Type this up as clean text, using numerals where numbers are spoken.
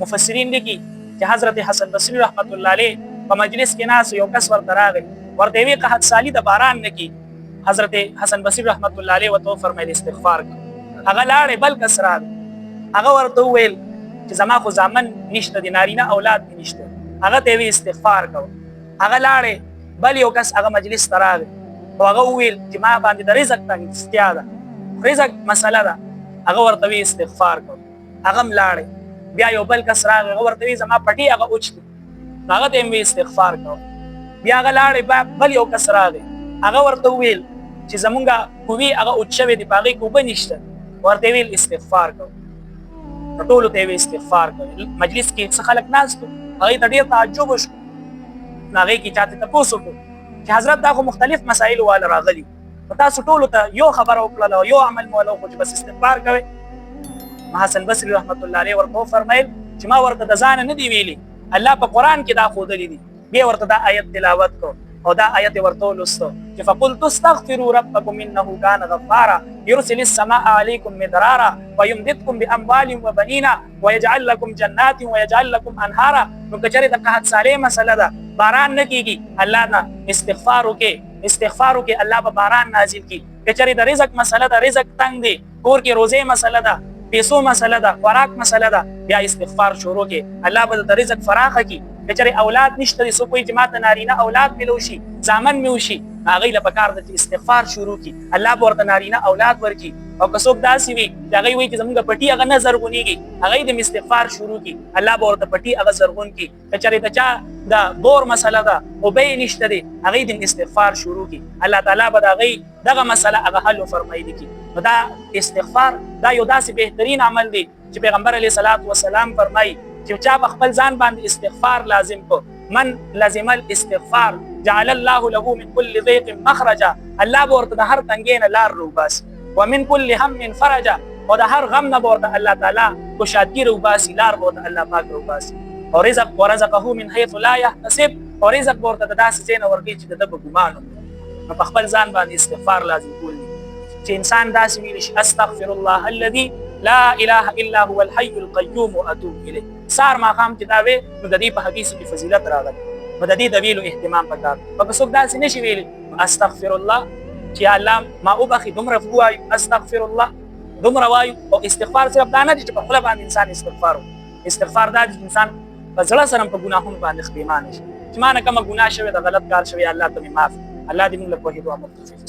مفسرین لیکي چې حضرت حسن بصری رحمت الله علیه په مجلس کې ناس یو کس ورته راغی، ورته وی قحط سالی د باران نه کی. حضرت حسن بصری رحمت الله علیه وته فرمایي استغفار کوه. هغه لاړې بل کس راغی، هغه ورته ویل چې زما خو زامن نشته دي، نارینه اولاد مې نشته. هغه ته وی استغفار کوه. هغه لاړې بل یو کس هغه مجلس ته راغی او هغه ویل چې ما باندې د رزق تنګستیا ده، رزق مسله ده. هغه ورته وی استغفار کوه. هغه ملاړې بیا یو بل کس راغی، هغه ورته وی زما پټي هغه اوچتي، هغه ته وی استغفار کوه. بیا هغه لاړې بل یو کس راغی، هغه ورته ویل چې زمونږه کووي هغه اوچوي دي، په هغې کې اوبه نشته، ورته ویل استغفار کوه. ټولو ته یې استغفار کوي. مجلس کې څه خلک ناست وو، هغوی ته ډېر تعجب وشو. نو هغې کې چاته تپوس وکړو چې حضرت دا خو مختلف مسایلو والا راغلي، نو تاسو ټولو ته یو خبره وکړله او یو عمل مو وله وکړو چې بس استغفار کوئ. نو حسن بصري رحمت الله علیه ورته وفرمیل چې ما ورته د ځانه نه دي ویلي، الله په قرآن کې دا ښودلي دي. بیا ورته دا آیت تلاوت کړو او دا آیت یې ورته ولوستو چې فقلت استغفروا ربکم انه کان غفارا یرسل السماء علیکم مدرارا ویمددکم باموال وبنین ویجعل لکم جنات ویجعل لکم انهارا. نو که چېرې د قحط سالۍ مسله ده، باران نه کیږي، الله نه استغفار وکړي، استغفار وکړي، الله به باران نازل کړي. که چېرې د رزق مسله ده، رزق تنګ دی، کور کې روزې مسله ده، پیسو مسله ده، خوراک مسله ده، بیا استغفار شروع کړي، الله به د رزق فراخه کړي. که چېرې اولاد نشته دی، څوک وایي چې ما ته نارینه اولاد مې وشي، زامن مې وشي، هغوی له پکار ده چې استغفار شروع کړي، الله به ورته نارینه اولاد ورکړي. او که څوک داسې وي چې هغوی وایي چې زموږ پټي هغه نه زرغونېږي، هغوی د استغفار شروع کړي، الله به ورته پټي هغه زرغون کړي. که چېرې د چا د بور مسله ده، اوبه یې نشته دی، هغوی د استغفار شروع کړي، الله تعالی به د هغوی دغه مسله هغه حل وفرمیلی کړي. نو دا استغفار دا یو داسې بهترین عمل دی چې پیغمبر علیه صلات وسلام فرمایي چې چا په خپل ځان باندې استغفار لازم کو، من لازم الاستغفار جعل الله له من كل ضيق مخرجا، الله به ورته د هر تنګۍ نه لار روباسي، ومن كل هم فرجا، او د هر غم نه به ورته الله تعالی ګشادګي روباسي، لار به ورته الله پاک روباسي. او رزق ورزقه من حيث لا يحتسب، او رزق به ورته د داسې ځای نه ورکوي چې د ده به ګمان وکړي. نو په خپل ځان باندې استغفار لازم کول دي چې انسان داسې ویلی شي استغفر الله الذي لا اله الا هو الحي القيوم واتوب الیه. سار ماښام چې دا وی نو د دې په حدیثو کې فضیلت راغلی، نو د دې د ویلو اهتمام پکار. او که څوک داسې نشي ویلی استغفر الله چې الله ما وبخي، دومره ووایو استغفر الله، دومره وایو. او استغفار صرف دا نه دي چې په خوله باندې انسان استغفار وکړي، استغفار دا دي چې انسان په زړه سره په ګناهونو باندې پښیمانه شي چې ما نه کومه ګناه شوې ده، غلط کار شوی، الله ته مې معاف. الله دې موږ له پوهېدو عمل توفیق